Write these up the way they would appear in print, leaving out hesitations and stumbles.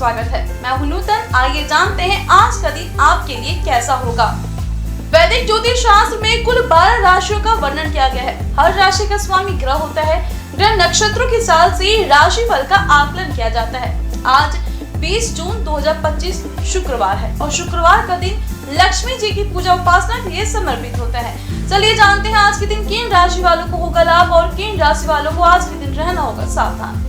स्वागत है। मैं हूं नूतन। आइए जानते हैं आज का दिन आपके लिए कैसा होगा। वैदिक ज्योतिष शास्त्र में कुल 12 राशियों का वर्णन किया गया है। हर राशि का स्वामी ग्रह होता है। ग्रह नक्षत्रों की साल से राशि फल का आकलन किया जाता है। आज 20 जून 2025 शुक्रवार है और शुक्रवार का दिन लक्ष्मी जी की पूजा उपासना के लिए समर्पित होता है। चलिए जानते हैं आज के दिन किन राशि वालों को होगा लाभ और किन राशि वालों को आज के दिन रहना होगा सावधान।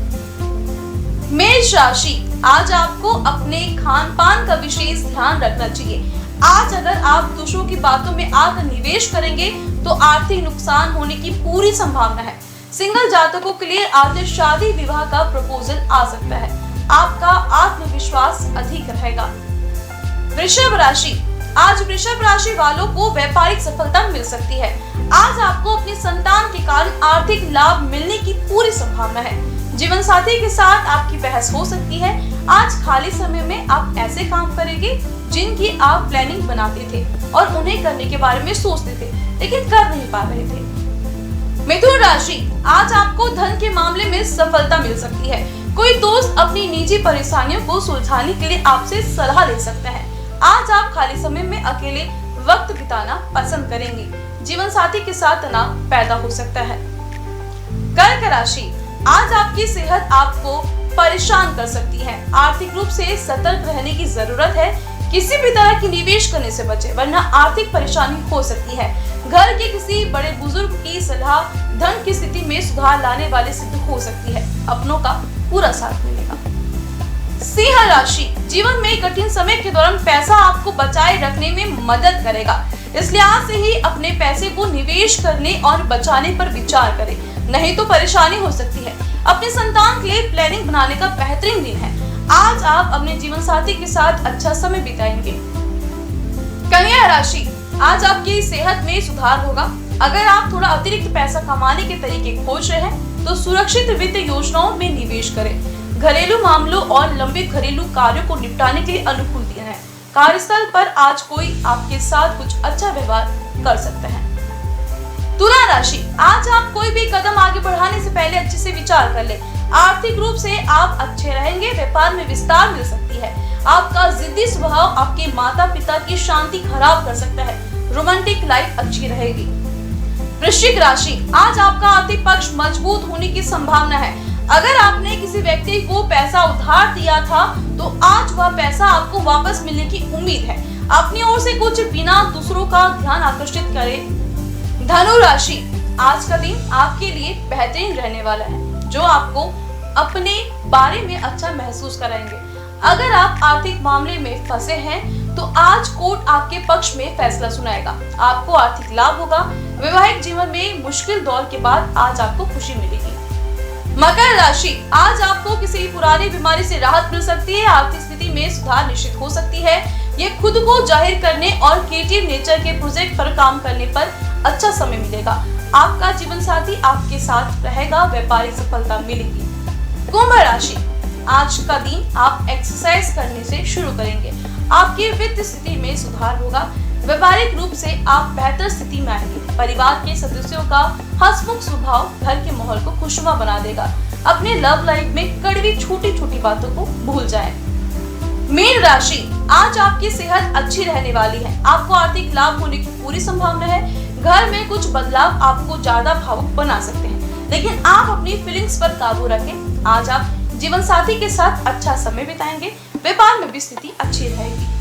मेष राशि, आज आपको अपने खान पान का विशेष ध्यान रखना चाहिए। आज अगर आप दूसरों की बातों में आकर निवेश करेंगे तो आर्थिक नुकसान होने की पूरी संभावना है। सिंगल जातकों के लिए आज शादी विवाह का प्रपोजल आ सकता है। आपका आत्मविश्वास अधिक रहेगा। वृषभ राशि, आज वृषभ राशि वालों को व्यापारिक सफलता मिल सकती है। आज आपको अपनी संतान के कारण आर्थिक लाभ मिलने की पूरी संभावना है। जीवन साथी के साथ आपकी बहस हो सकती है। आज खाली समय में आप ऐसे काम करेंगे जिनकी आप प्लानिंग बनाते थे और उन्हें करने के बारे में सोचते थे लेकिन कर नहीं पा रहे थे। मिथुन राशि, आज आपको धन के मामले में सफलता मिल सकती है। कोई दोस्त अपनी निजी परेशानियों को सुलझाने के लिए आपसे सलाह ले सकता है। आज आप खाली समय में अकेले वक्त बिताना पसंद करेंगे। जीवन साथी के साथ तनाव पैदा हो सकता है। कर्क राशि, आज आपकी सेहत आपको परेशान कर सकती है। आर्थिक रूप से सतर्क रहने की जरूरत है। किसी भी तरह की निवेश करने से बचें वरना आर्थिक परेशानी हो सकती है। घर के किसी बड़े बुजुर्ग की सलाह धन की स्थिति में सुधार लाने वाली सिद्ध हो सकती है। अपनों का पूरा साथ मिलेगा। सिंह राशि, जीवन में कठिन समय के दौरान पैसा आपको बचाए रखने में मदद करेगा। इसलिए आज से ही अपने पैसे को निवेश करने और बचाने पर विचार करें, नहीं तो परेशानी हो सकती है। अपने संतान के लिए प्लानिंग बनाने का बेहतरीन दिन है। आज आप अपने जीवन साथी के साथ अच्छा समय बिताएंगे। कन्या राशि, आज आपकी सेहत में सुधार होगा। अगर आप थोड़ा अतिरिक्त पैसा कमाने के तरीके खोज रहे हैं तो सुरक्षित वित्त योजनाओं में निवेश करें। घरेलू मामलों और लंबित घरेलू कार्यों को निपटाने के लिए अनुकूल दिन है। कार्यस्थल पर आज कोई आपके साथ कुछ अच्छा व्यवहार कर सकता है। तुला राशि, आज आप कोई भी कदम आगे बढ़ाने से पहले अच्छे से विचार कर ले। आर्थिक रूप से आप अच्छे रहेंगे। व्यापार में विस्तार मिल सकती है। आपका जिद्दी स्वभाव आपके माता पिता की शांति खराब कर सकता है। रोमांटिक लाइफ अच्छी रहेगी। वृश्चिक राशि, आज आपका आर्थिक पक्ष मजबूत होने की संभावना है। अगर आपने किसी व्यक्ति को पैसा उधार दिया था तो आज वह पैसा आपको वापस मिलने की उम्मीद है। अपनी ओर से कुछ बिना दूसरों का ध्यान आकर्षित करें। धनु राशि, आज का दिन आपके लिए बेहतरीन रहने वाला है जो आपको अपने बारे में अच्छा महसूस कराएंगे। अगर आप आर्थिक मामले में फंसे हैं तो आज कोर्ट आपके पक्ष में फैसला सुनाएगा। आपको आर्थिक लाभ होगा। वैवाहिक जीवन में मुश्किल दौर के बाद आज आपको खुशी मिलेगी। मकर राशि, आज आपको किसी पुरानी बीमारी से राहत मिल सकती है। आर्थिक स्थिति में सुधार निश्चित हो सकती है। ये खुद को जाहिर करने और क्रिएटिव नेचर के प्रोजेक्ट पर काम करने पर अच्छा समय मिलेगा। आपका जीवन साथी आपके साथ रहेगा। व्यापारिक सफलता मिलेगी। कुंभ राशि, आज का दिन आप एक्सरसाइज करने से शुरू करेंगे। आपकी वित्त स्थिति में सुधार होगा। व्यापारिक रूप से आप बेहतर स्थिति में आएंगे। परिवार के सदस्यों का हंसमुख स्वभाव घर के माहौल को खुशनुमा बना देगा। अपने लव लाइफ में कड़वी छोटी छोटी बातों को भूल जाएं। मीन राशि, आज आपकी सेहत अच्छी रहने वाली है। आपको आर्थिक लाभ होने की पूरी संभावना है। घर में कुछ बदलाव आपको ज्यादा भावुक बना सकते हैं लेकिन आप अपनी फीलिंग्स पर काबू रखें। आज आप जीवन साथी के साथ अच्छा समय बिताएंगे। व्यापार में भी स्थिति अच्छी रहेगी।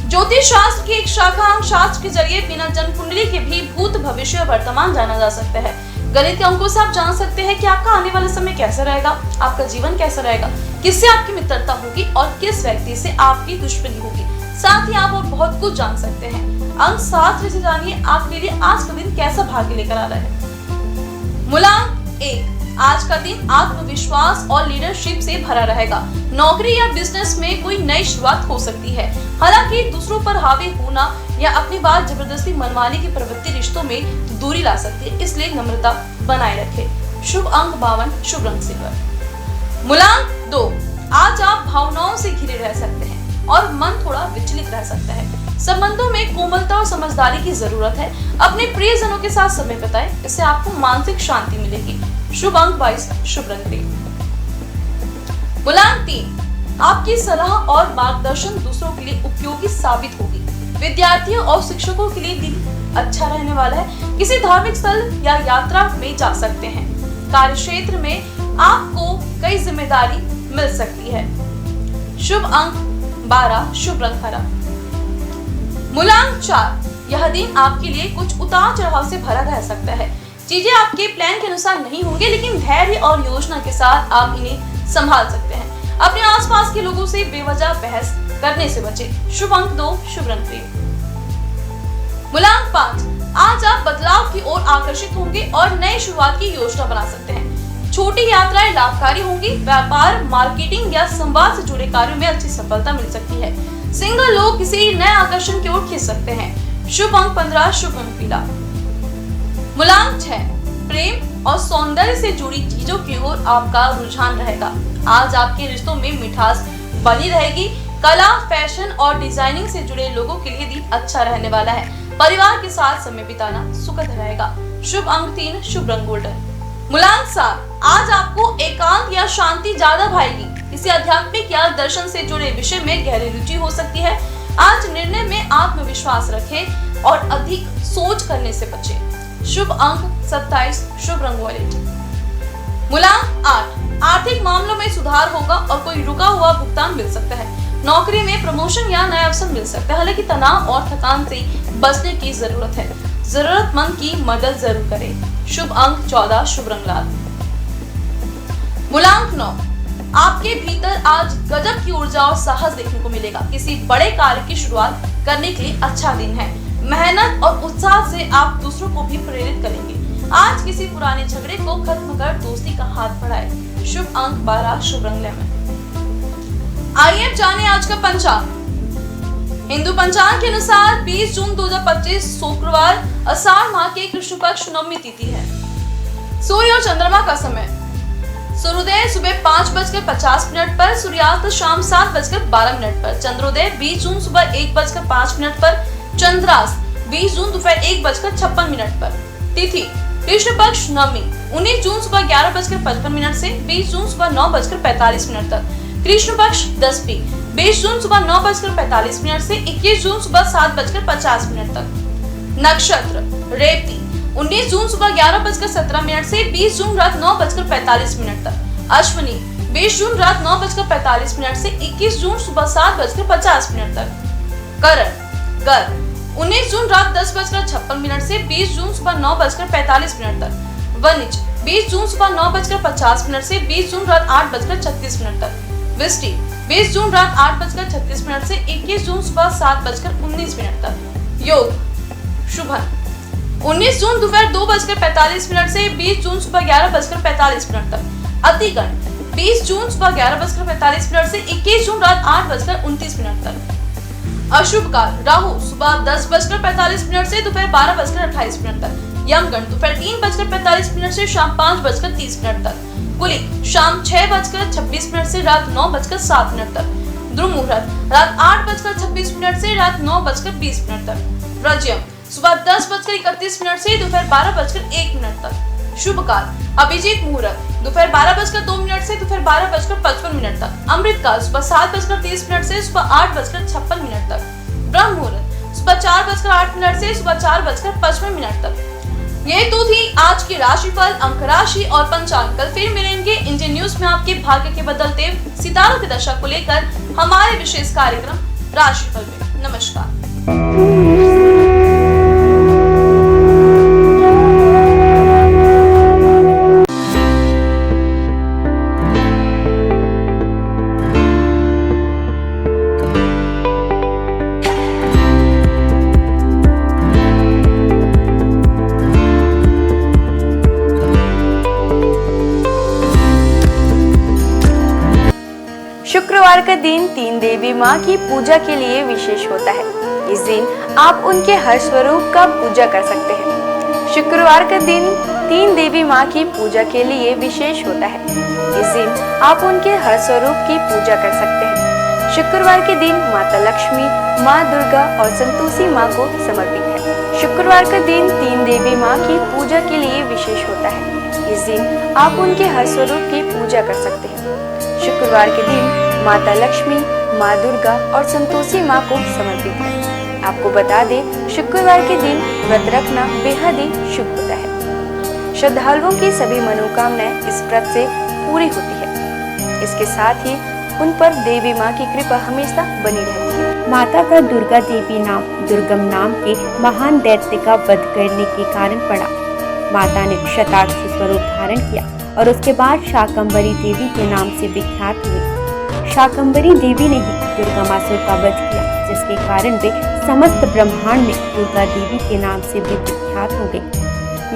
ज्योतिष शास्त्र की एक शाखा अंक शास्त्र के जरिए बिना जन्म कुंडली के भी भूत भविष्य और वर्तमान जाना जा सकता है। गणित के अंकों से आप जान सकते हैं कि आपका आने वाला समय कैसा रहेगा, आपका जीवन कैसा रहेगा, किससे आपकी मित्रता होगी और किस व्यक्ति से आपकी दुश्मनी होगी। साथ ही आप और बहुत कुछ जान सकते हैं। अंक शास्त्र से जानिए आपके लिए आज का दिन कैसा भाग्य लेकर आ रहा है। मूलांक 1, आज का दिन आत्मविश्वास और लीडरशिप से भरा रहेगा। नौकरी या बिजनेस में कोई नई शुरुआत हो सकती है। हालांकि दूसरों पर हावी होना या अपनी बात जबरदस्ती मनवाने की प्रवृत्ति रिश्तों में दूरी ला सकती है, इसलिए नम्रता बनाए रखें। शुभ अंक 52, शुभ रंग सिल्वर। मूलांक 2, आज आप भावनाओं से घिरे रह सकते हैं और मन थोड़ा विचलित रह सकता है। संबंधों में कोमलता और समझदारी की जरूरत है। अपने प्रियजनों के साथ समय बिताएं, इससे आपको मानसिक शांति मिलेगी। शुभ अंक 22, शुभ रंग ग्रे। मूलांक 3, आपकी सलाह और मार्गदर्शन दूसरों के लिए उपयोगी साबित होगी। विद्यार्थियों और शिक्षकों के लिए दिन अच्छा रहने वाला है। किसी धार्मिक स्थल या यात्रा में जा सकते हैं। कार्य क्षेत्र में आपको कई जिम्मेदारी मिल सकती है। शुभ अंक 12, शुभ रंग हरा। मूलांक 4, यह दिन आपके लिए कुछ उतार चढ़ाव से भरा रह सकता है। चीजें आपके प्लान के अनुसार नहीं होंगी, लेकिन धैर्य और योजना के साथ आप इन्हें संभाल सकते हैं। अपने आसपास के लोगों से बेवजह बहस करने से बचें। शुभ अंक 2, शुभ रंग क्रीम। मूलांक 5, आज आप बदलाव की ओर आकर्षित होंगे और नई शुरुआत की योजना बना सकते हैं। छोटी यात्राएं लाभकारी होंगी। व्यापार, मार्केटिंग या संवाद से जुड़े कार्यों में अच्छी सफलता मिल सकती है। सिंगल लोग किसी नए आकर्षण की ओर खींच सकते हैं। शुभ अंक 15, शुभ रंग पीला। मूलांक 6, प्रेम और सौंदर्य से जुड़ी चीजों की ओर आपका रुझान रहेगा। आज आपके रिश्तों में मिठास बनी रहेगी। कला, फैशन और डिजाइनिंग से जुड़े लोगों के लिए दिन अच्छा रहने वाला है। परिवार के साथ समय बिताना सुखद रहेगा। शुभ अंक 3, शुभ रंग गोल्डन। मूलांक 7, आज आपको एकांत या शांति ज्यादा भाएगी। किसी आध्यात्मिक या दर्शन से जुड़े विषय में गहरी रुचि हो सकती है। आज निर्णय में आत्मविश्वास रखें और अधिक सोच करने से बचें। शुभ अंक 27, शुभ रंग वॉयलेट। मूलांक 8, आर्थिक मामलों में सुधार होगा और कोई रुका हुआ भुगतान मिल सकता है। नौकरी में प्रमोशन या नया अवसर मिल सकता है। हालांकि तनाव और थकान से बचने की जरूरत है। जरूरतमंद की मदद जरूर करें। शुभ अंक 14, शुभ रंग लाल। मूलांक 9, आपके भीतर आज गजब की ऊर्जा और साहस देखने को मिलेगा। किसी बड़े कार्य की शुरुआत करने के लिए अच्छा दिन है। मेहनत और उत्साह से आप दूसरों को भी प्रेरित करेंगे। आज किसी पुराने झगड़े को खत्म कर दोस्ती का हाथ बढ़ाएं। शुभ अंक 12, शुभ रंग लेमन। आइए अब जाने आज का पंचांग। हिंदू पंचांग के अनुसार 20 जून 2025 शुक्रवार आषाढ़ माह के कृष्ण पक्ष नवमी तिथि है। सूर्य और चंद्रमा का समय, सूर्योदय सुबह 5:50 पर, सूर्यास्त शाम 7:12 पर, चंद्रोदय 20 जून सुबह 1:05 पर, चंद्रास्त 20 जून दोपहर 1:56 पर। तिथि कृष्ण पक्ष नवमी 19 जून सुबह 11:55 से 20 जून सुबह 9:45 तक। कृष्ण पक्ष दशमी 20 जून सुबह 9:45 से 21 जून सुबह 7:50 तक। नक्षत्र रेवती 19 जून सुबह 11:17 से 20 जून रात 9:45 तक। अश्विनी 20 जून रात 9:45 से 21 जून सुबह 7:50 तक। करण गर्भ 19 जून रात 10:56 से 20 जून सुबह 9:45 तक। वनिज 20 जून सुबह 9:50 से 20 जून रात 8:36 तक। विष्टि 20 जून रात 8:36 से 21 जून सुबह 7:19 तक। योग शुभन 19 जून दोपहर 2:45 से 20 जून सुबह 11:45 तक। अतिगण 20 जून सुबह 11:45 से 21 जून रात 8:29 तक। अशुभ काल राहु सुबह 10:45 से दोपहर 12:28 तक। यमगण दोपहर 3:45 से शाम 5:30 तक। कुलिक शाम 6:26 से रात 9:07 तक। ध्रुव मुहूर्त रात 8:26 से रात 9:20 तक। रजयम सुबह 10:31 से दोपहर 12:01 तक। शुभ काल अभिजीत मुहूर्त दोपहर 12:02 से दोपहर 12:55 तक। अमृत काल सुबह 7:30 से सुबह 8:56 तक। ब्रह्म मुहूर्त सुबह 4:08 से सुबह 4:55 तक। ये तो थी आज की राशिफल, अंक राशि और पंचांग। कल फिर मिलेंगे इंडियन न्यूज में आपके भाग्य के बदलते सितारों की दशा को लेकर हमारे विशेष कार्यक्रम राशिफल में। नमस्कार। शुक्रवार का दिन तीन देवी माँ की पूजा के लिए विशेष होता है। इस दिन आप उनके हर स्वरूप का पूजा कर सकते हैं। शुक्रवार का दिन तीन देवी माँ की पूजा के लिए विशेष होता है। इस दिन आप उनके हर स्वरूप की पूजा कर सकते हैं। शुक्रवार के दिन माता लक्ष्मी, माँ दुर्गा और संतोषी माँ को समर्पित है। शुक्रवार का दिन तीन देवी माँ की पूजा के लिए विशेष होता है। इस दिन आप उनके हर स्वरूप की पूजा कर सकते हैं। शुक्रवार के दिन माता लक्ष्मी, माँ दुर्गा और संतोषी माँ को समर्पित है। आपको बता दें, शुक्रवार के दिन व्रत रखना बेहद ही शुभ होता है। श्रद्धालुओं की सभी मनोकामनाएं इस व्रत से पूरी होती है। इसके साथ ही उन पर देवी माँ की कृपा हमेशा बनी रहती है। माता का दुर्गा देवी नाम दुर्गम नाम के महान दैत्य का वध करने के कारण पड़ा। माता ने शताक्षी स्वरूप धारण किया और उसके बाद शाकंभरी देवी के नाम से विख्यात हुई। शाकंभरी देवी ने ही दुर्गामासुर का वध किया, जिसके कारण वे समस्त ब्रह्मांड में दुर्गा देवी के नाम से भी विख्यात हो गई।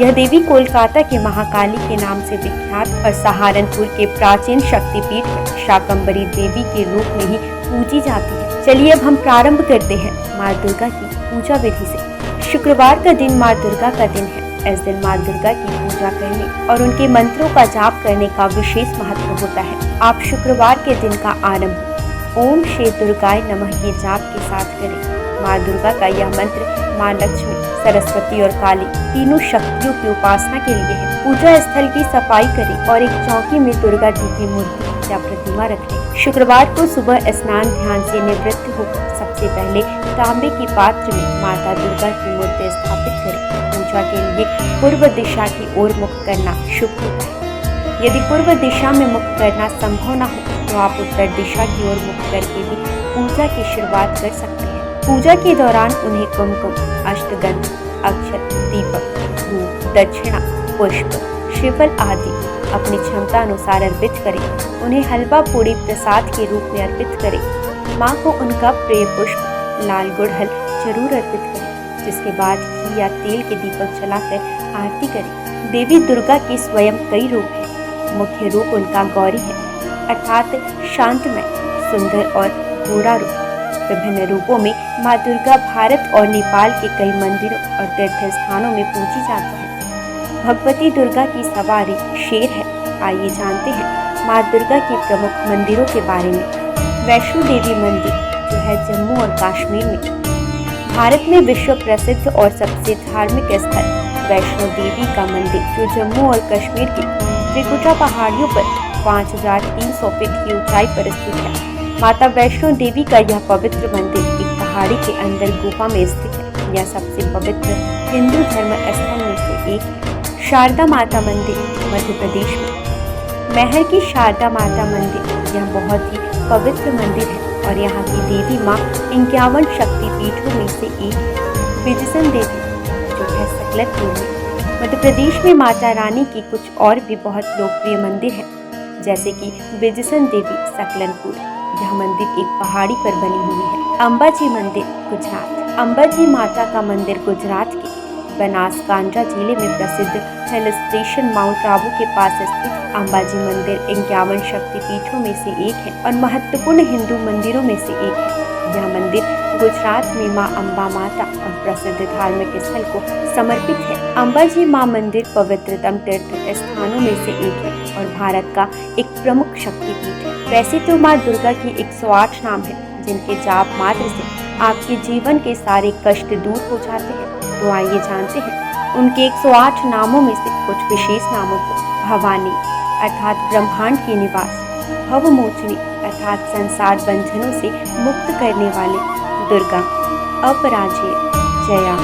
यह देवी कोलकाता के महाकाली के नाम से विख्यात और सहारनपुर के प्राचीन शक्तिपीठ में शाकंभरी देवी के रूप में ही पूजी जाती है। चलिए अब हम प्रारंभ करते हैं माँ दुर्गा की पूजा विधि से। शुक्रवार का दिन माँ दुर्गा का दिन है। इस दिन माँ दुर्गा की पूजा करने और उनके मंत्रों का जाप करने का विशेष महत्व होता है। आप शुक्रवार के दिन का आरंभ ओम श्री दुर्गाय नमः के जाप के साथ करें। माँ दुर्गा का यह मंत्र माँ लक्ष्मी, सरस्वती और काली तीनों शक्तियों की उपासना के लिए है। पूजा स्थल की सफाई करें और एक चौकी में दुर्गा जी की मूर्ति या प्रतिमा रखें। शुक्रवार को सुबह स्नान ध्यान से निवृत्त होकर सबसे पहले तांबे के पात्र में माता दुर्गा की मूर्ति स्थापित करें। पूजा के लिए पूर्व दिशा की ओर मुख करना शुभ होता है। यदि पूर्व दिशा में मुख करना संभव न हो तो आप उत्तर दिशा की ओर मुख करके भी पूजा की शुरुआत कर सकते हैं। पूजा के दौरान उन्हें कुमकुम, अष्टगंध, अक्षत, दीपक, धूप, दक्षिणा, पुष्प, श्रीफल आदि अपनी क्षमता अनुसार अर्पित करें। उन्हें हलवा पूड़ी प्रसाद के रूप में अर्पित करें। माँ को उनका प्रिय पुष्प लाल गुड़हल जरूर अर्पित करें, जिसके बाद घी या तेल के दीपक जलाकर आरती करें। देवी दुर्गा के स्वयं कई रूप हैं। मुख्य रूप उनका गौरी है, अर्थात शांतमय, सुंदर और घोड़ा रूप। विभिन्न रूपों में माँ दुर्गा भारत और नेपाल के कई मंदिरों और तीर्थ स्थानों में पूजी जाती है। भगवती दुर्गा की सवारी शेर है। आइए जानते हैं माँ दुर्गा के प्रमुख मंदिरों के बारे में। वैष्णो देवी मंदिर, जो है जम्मू और कश्मीर में। भारत में विश्व प्रसिद्ध और सबसे धार्मिक स्थल वैष्णो देवी का मंदिर, जो जम्मू और कश्मीर के त्रिकुटा पहाड़ियों पर 5300 फीट की ऊंचाई पर स्थित है। माता वैष्णो देवी का यह पवित्र मंदिर एक पहाड़ी के अंदर गुफा में स्थित है। यह सबसे पवित्र हिंदू धर्म स्थल में से एक है। शारदा माता मंदिर, मध्य प्रदेश में। महर की शारदा माता मंदिर यह बहुत ही पवित्र मंदिर है और यहाँ की देवी माँ 51 शक्तिपीठों में से एक है। विजयसन देवी, जो है सकलतपुर में। मध्य प्रदेश में माता रानी की कुछ और भी बहुत लोकप्रिय मंदिर है, जैसे कि विजयसन देवी सकलनपुर। यह मंदिर एक पहाड़ी पर बनी हुई है। अंबाजी मंदिर, गुजरात। अंबाजी माता का मंदिर गुजरात के बनासकांठा जिले में प्रसिद्ध हिल स्टेशन माउंट आबू के पास स्थित अंबाजी मंदिर 51 शक्तिपीठों में से एक है और महत्वपूर्ण हिंदू मंदिरों में से एक है। यह मंदिर गुजरात में मां अम्बा माता और प्रसिद्ध धार्मिक स्थल को समर्पित है। अंबाजी मां मंदिर पवित्रतम तीर्थ स्थानों में से एक है और भारत का एक प्रमुख शक्तिपीठ है। वैसे तो मां दुर्गा की 108 नाम है, जिनके जाप मात्र से आपके जीवन के सारे कष्ट दूर हो जाते हैं। तो आइए जानते हैं उनके 108 नामों में से कुछ विशेष नामों को। भवानी अर्थात ब्रह्मांड की निवास, भवमोचनी अर्थात संसार बंधनों से मुक्त करने वाले, दुर्गा, अपराजेय, जया,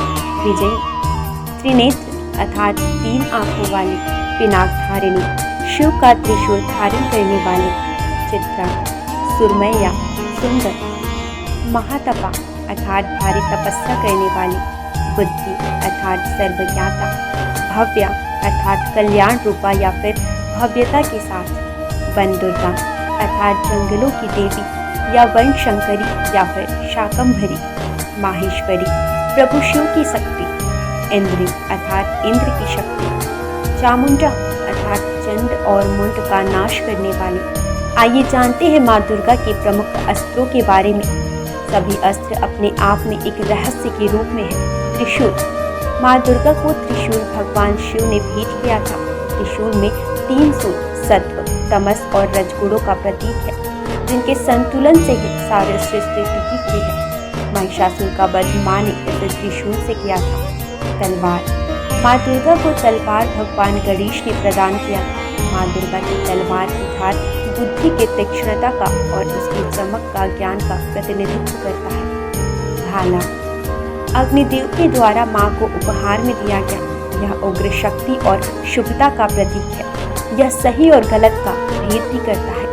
विजयी, त्रिनेत्र अर्थात 3 आंखों वाली, पिनाकधारिणी, शिव का त्रिशूल धारण करने वाले, चित्रा, सुरमैया, सुंदर, महातपा अर्थात भारी तपस्या करने वाली, बुद्धि अर्थात सर्वज्ञाता, भव्या अर्थात कल्याण रूपा या फिर भव्यता के साथ, वन दुर्गा अर्थात जंगलों की देवी या वन शंकरी या फिर शाकंभरी, माहेश्वरी प्रभु शिव की शक्ति, इंद्री अर्थात इंद्र की शक्ति, चामुंडा अर्थात चंड और मुंड का नाश करने वाली। आइए जानते हैं माँ दुर्गा के प्रमुख अस्त्रों के बारे में। सभी अस्त्र अपने आप में एक रहस्य के रूप में है। त्रिशूल, माँ दुर्गा को त्रिशूल भगवान शिव ने भेंट किया था। त्रिशूल में 3 सूल सत्व, तमस और रजगुणों का प्रतीक है, जिनके संतुलन से ही सारे सृष्टि टिकी हुई है। महिषासुर का वध माँ ने इस त्रिशूल से किया था। तलवार, माँ दुर्गा को तलवार भगवान गणेश ने प्रदान किया था। माँ दुर्गा की तलवार की धार बुद्धि की तीक्ष्णता का और उसकी चमक का ज्ञान का प्रतिनिधित्व करता है। भाला अग्निदेव के द्वारा माँ को उपहार में दिया गया यह उग्र शक्ति और शुभता का प्रतीक है। यह सही और गलत का भेद भी करता है।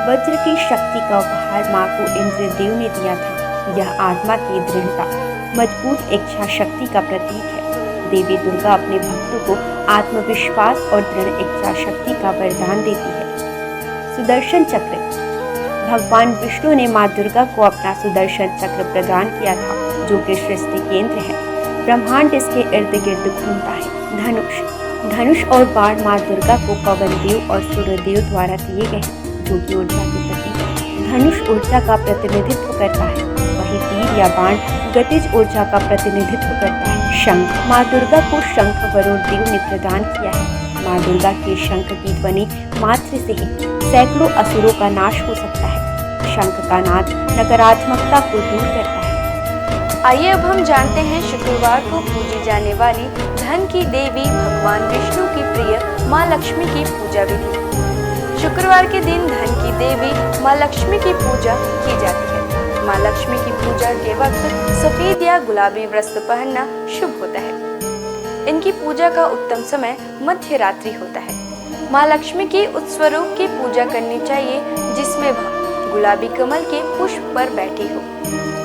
वज्र की शक्ति का उपहार माँ को इंद्रदेव ने दिया था। यह आत्मा की दृढ़ता, मजबूत इच्छा शक्ति का प्रतीक है। देवी दुर्गा अपने भक्तों को आत्मविश्वास और दृढ़ इच्छा शक्ति का वरदान देती है। सुदर्शन चक्र भगवान विष्णु ने माँ दुर्गा को अपना सुदर्शन चक्र प्रदान किया था, जो कि सृष्टि केंद्र है। ब्रह्मांड इसके इर्द गिर्द घूमता है। धनुष और बाण माँ दुर्गा को पवन देव और सूर्यदेव द्वारा दिए गए हैं, जो कि ऊर्जा के प्रतीक है। धनुष ऊर्जा का प्रतिनिधित्व करता है, वहीं तीर या बाण गतिज ऊर्जा का प्रतिनिधित्व करता है। शंख माँ दुर्गा को शंख वरुण देव ने प्रदान किया है। माँ दुर्गा के शंख की ध्वनि मात्र से ही सैकड़ों असुरों का नाश हो सकता है। शंख का नाद नकारात्मकता को दूर करता है। आइए अब हम जानते हैं शुक्रवार को पूजी जाने वाली धन की देवी भगवान विष्णु की प्रिय माँ लक्ष्मी की पूजा विधि। शुक्रवार के दिन धन की देवी माँ लक्ष्मी की पूजा की जाती है। माँ लक्ष्मी की पूजा के वक्त सफेद या गुलाबी वस्त्र पहनना शुभ होता है। इनकी पूजा का उत्तम समय मध्य रात्रि होता है। माँ लक्ष्मी के उस स्वरूप की पूजा करनी चाहिए जिसमें वह गुलाबी कमल के पुष्प पर बैठी हो।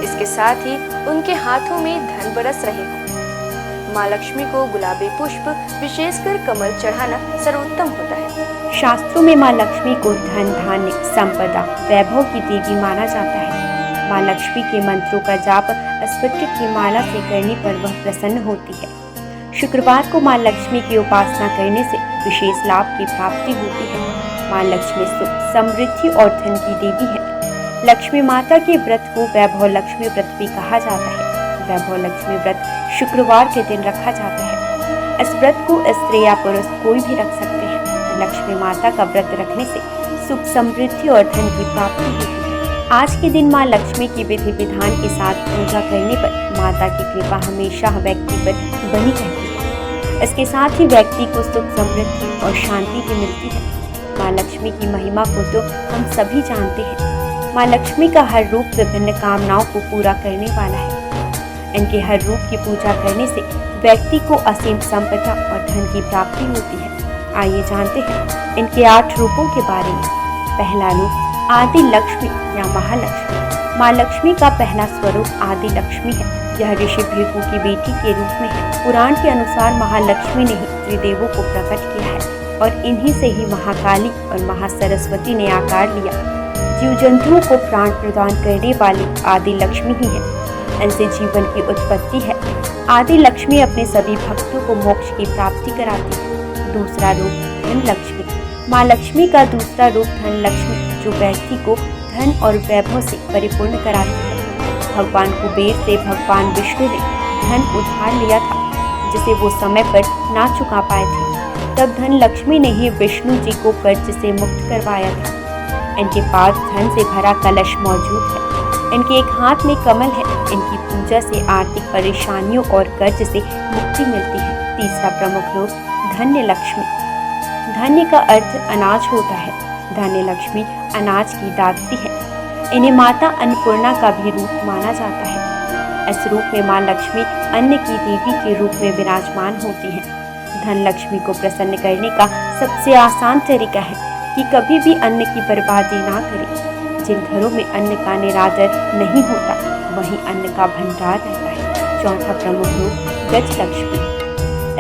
इसके साथ ही उनके हाथों में धन बरस रहे हो। माँ लक्ष्मी को गुलाबी पुष्प विशेषकर कमल चढ़ाना सर्वोत्तम होता है। शास्त्रों में माँ लक्ष्मी को धन, धान्य, संपदा, वैभव की देवी माना जाता है। माँ लक्ष्मी के मंत्रों का जाप स्फटिक की माला से करने पर वह प्रसन्न होती है। शुक्रवार को माँ लक्ष्मी की उपासना करने से विशेष लाभ की प्राप्ति होती है। माँ लक्ष्मी सुख, समृद्धि और धन की देवी है। लक्ष्मी माता के व्रत को वैभव लक्ष्मी व्रत भी कहा जाता है। वैभव लक्ष्मी व्रत शुक्रवार के दिन रखा जाता है। इस व्रत को स्त्री या पुरुष कोई भी रख सकते हैं। लक्ष्मी माता का व्रत रखने से सुख, समृद्धि और धन की प्राप्ति होती है। आज के दिन माँ लक्ष्मी की विधि विधान के साथ पूजा करने पर माता की कृपा हमेशा व्यक्ति पर बनी रहती है। इसके साथ ही व्यक्ति को सुख, समृद्धि और शांति भी मिलती है। माँ लक्ष्मी की महिमा को तो हम सभी जानते हैं। माँ लक्ष्मी का हर रूप विभिन्न कामनाओं को पूरा करने वाला है। इनके हर रूप की पूजा करने से व्यक्ति को असीम संपदा और धन की प्राप्ति होती है। आइए जानते हैं इनके 8 रूपों के बारे में। पहला रूप आदि लक्ष्मी या महालक्ष्मी। माँ लक्ष्मी का पहला स्वरूप आदि लक्ष्मी है। यह ऋषि भृगु की बेटी के रूप में है। पुराण के अनुसार महालक्ष्मी ने ही त्रिदेवों को प्रकट किया है और इन्हीं से ही महाकाली और महासरस्वती ने आकार लिया। जीव जंतुओं को प्राण प्रदान करने वाली आदि लक्ष्मी ही है। इनसे जीवन की उत्पत्ति है। आदि लक्ष्मी अपने सभी भक्तों को मोक्ष की प्राप्ति कराती है। दूसरा रूप धन लक्ष्मी। माँ लक्ष्मी का दूसरा रूप धन लक्ष्मी, जो व्यक्ति को धन और वैभव से परिपूर्ण कराती है। भगवान कुबेर से भगवान विष्णु ने धन उधार लिया था, जिसे वो समय पर ना चुका पाए थे। तब धन लक्ष्मी ने ही विष्णु जी को कर्ज से मुक्त करवाया था। इनके पास धन से भरा कलश मौजूद है। इनके एक हाथ में कमल है। इनकी पूजा से आर्थिक परेशानियों और कर्ज से मुक्ति मिलती है। तीसरा प्रमुख रूप धन्य लक्ष्मी। धन्य का अर्थ अनाज होता है। धन्य लक्ष्मी अनाज की दात्री है। इन्हें माता अन्नपूर्णा का भी रूप माना जाता है। इस रूप में माँ लक्ष्मी अन्न की देवी के रूप में विराजमान होती है। धन लक्ष्मी को प्रसन्न करने का सबसे आसान तरीका है कि कभी भी अन्न की बर्बादी ना करें। जिन घरों में अन्न का निरादर नहीं होता, वहीं अन्न का भंडार रहता है। चौथा प्रमुख रूप गज लक्ष्मी।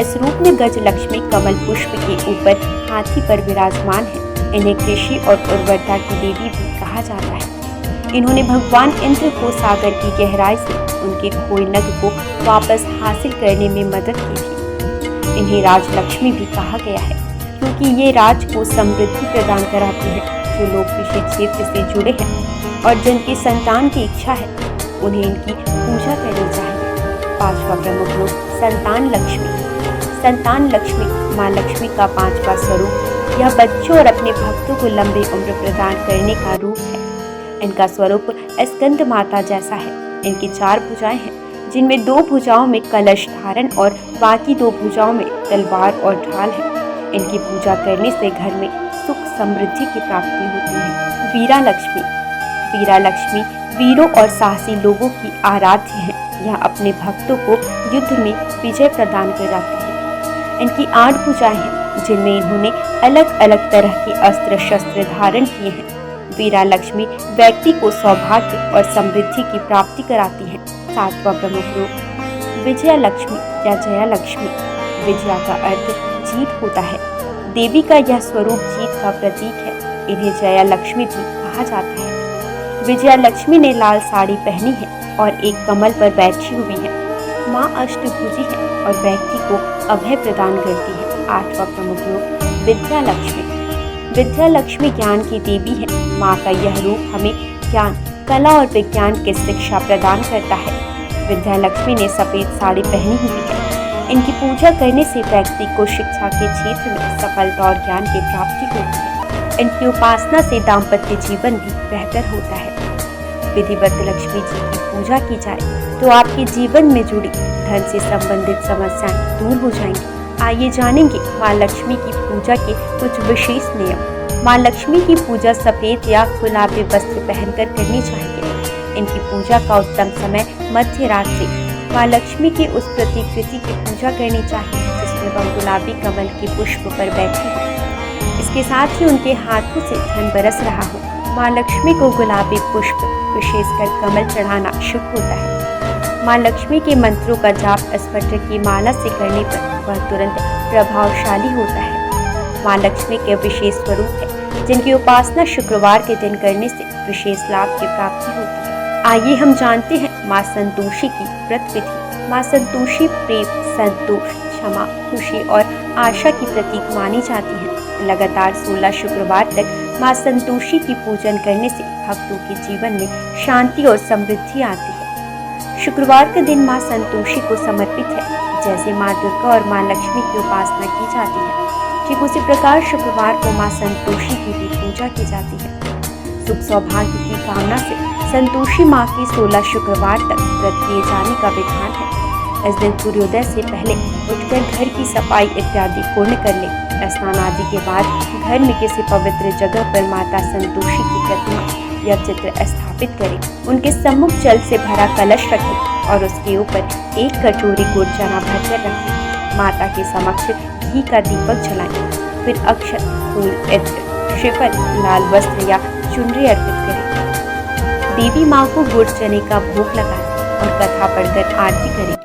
इस रूप में गज लक्ष्मी कमल पुष्प के ऊपर हाथी पर विराजमान है। इन्हें कृषि और उर्वरता की देवी भी कहा जाता है। इन्होंने भगवान इंद्र को सागर की गहराई से उनके खोए नग को वापस हासिल करने में मदद की थी। इन्हें राजलक्ष्मी भी कहा गया है, क्योंकि ये राज को समृद्धि प्रदान कराती है। जो लोग कृषि क्षेत्र से जुड़े हैं और जिनकी संतान की इच्छा है, उन्हें इनकी पूजा करनी चाहिए। पांचवा प्रमुख रूप संतान लक्ष्मी। संतान लक्ष्मी माँ लक्ष्मी का पांचवा स्वरूप। यह बच्चों और अपने भक्तों को लंबी उम्र प्रदान करने का रूप है। इनका स्वरूप स्कंद माता जैसा है। इनकी 4 भुजाएं हैं, जिनमें 2 भुजाओं में कलश धारण और बाकी 2 भुजाओं में तलवार और ढाल है। इनकी पूजा करने से घर में सुख समृद्धि की प्राप्ति होती है। वीरा लक्ष्मी वीरों और साहसी लोगों की आराध्य है। यह अपने भक्तों को युद्ध में विजय प्रदान कर जाती है। इनकी 8 भुजाएं हैं जिनमें इन्होंने अलग अलग तरह के अस्त्र शस्त्र धारण किए हैं। वीरा लक्ष्मी व्यक्ति को सौभाग्य और समृद्धि की प्राप्ति कराती है। 7वां प्रमुख रूप विजया लक्ष्मी या जया लक्ष्मी। विजया का अर्थ जीत होता है। देवी का यह स्वरूप जीत का प्रतीक है। इन्हें जया लक्ष्मी भी कहा जाता है। विजया लक्ष्मी ने लाल साड़ी पहनी है और एक कमल पर बैठी हुई है। माँ अष्टभुजी है और व्यक्ति को अभय प्रदान करती है। 8वां प्रमुख रूप विद्या लक्ष्मी ज्ञान की देवी है। माँ का यह रूप हमें ज्ञान, कला और विज्ञान की शिक्षा प्रदान करता है। विद्या लक्ष्मी ने सफेद साड़ी पहनी हुई है। इनकी पूजा करने से व्यक्ति को शिक्षा के क्षेत्र में सफलता और ज्ञान की प्राप्ति होती है। इनकी उपासना से दाम्पत्य जीवन भी बेहतर होता है। विधिवत लक्ष्मी जी की पूजा की जाए तो आपके जीवन में जुड़ी धन से संबंधित समस्याएं दूर हो जाएंगी। आइए जानेंगे माँ लक्ष्मी की पूजा के कुछ विशेष नियम। माँ लक्ष्मी की पूजा सफेद या गुलाबी वस्त्र पहनकर करनी चाहिए। इनकी पूजा का उत्तम समय मध्य रात्रि। माँ लक्ष्मी की उस प्रतिकृति की पूजा करनी चाहिए जिसमें वह गुलाबी कमल के पुष्प पर बैठी हो। इसके साथ ही उनके हाथों से धन बरस रहा हो। माँ लक्ष्मी को गुलाबी पुष्प, विशेषकर कमल चढ़ाना शुभ होता है। माँ लक्ष्मी के मंत्रों का जाप स्फटिक की माला से करने पर वह तुरंत प्रभावशाली होता है। माँ लक्ष्मी के विशेष स्वरूप है जिनकी उपासना शुक्रवार के दिन करने से विशेष लाभ की प्राप्ति होती है। आइए हम जानते हैं माँ संतोषी की व्रत विधि। माँ संतोषी प्रेम, संतोष, क्षमा, खुशी और आशा की प्रतीक मानी जाती है। लगातार 16 शुक्रवार तक माँ संतोषी की पूजन करने से भक्तों के जीवन में शांति और समृद्धि आती है। शुक्रवार का दिन माँ संतोषी को समर्पित है। जैसे माँ दुर्गा और माँ लक्ष्मी की उपासना की जाती है, ठीक उसी प्रकार शुक्रवार को माँ संतोषी की भी पूजा की जाती है। सुख सौभाग्य की कामना से संतोषी माँ की 16 शुक्रवार तक व्रत किए जाने का विधान है। इस दिन सूर्योदय से पहले उठकर घर की सफाई इत्यादि पूर्ण कर ले। स्नान आदि के बाद घर में किसी पवित्र जगह पर माता संतोषी की प्रतिमा या चित्र स्थापित करें। उनके सम्मुख जल से भरा कलश रखें और उसके ऊपर एक कटोरी गुड़ चना भरकर रखें। माता के समक्ष घी का दीपक जलाएं। फिर अक्षत, फूल, इत्र, श्रीफल, लाल वस्त्र या चुनरी अर्पित करें। देवी माँ को गुड़ चने का भोग लगाएं और कथा पढ़कर आरती करें।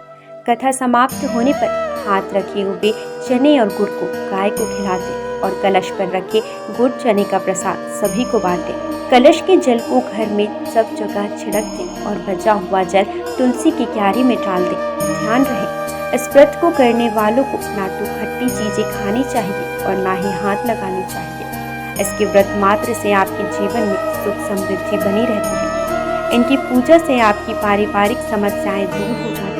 कथा समाप्त होने पर हाथ रखे हुए चने और गुड़ को गाय को खिला दें और कलश पर रखे गुड़ चने का प्रसाद सभी को बांटें। कलश के जल को घर में सब जगह छिड़क दें और बचा हुआ जल तुलसी की क्यारी में डाल दें। ध्यान रहे, इस व्रत को करने वालों को ना तो खट्टी चीजें खानी चाहिए और ना ही हाथ लगाने चाहिए। इसके व्रत मात्र से आपके जीवन में सुख समृद्धि बनी रहती है। इनकी पूजा से आपकी पारिवारिक समस्याएं दूर हो जाती हैं।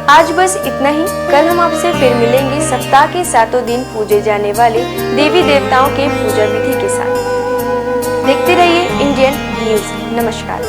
आज बस इतना ही। कल हम आपसे फिर मिलेंगे सप्ताह के 7 दिन पूजे जाने वाले देवी देवताओं के पूजा विधि के साथ। देखते रहिए इंडियन न्यूज। नमस्कार।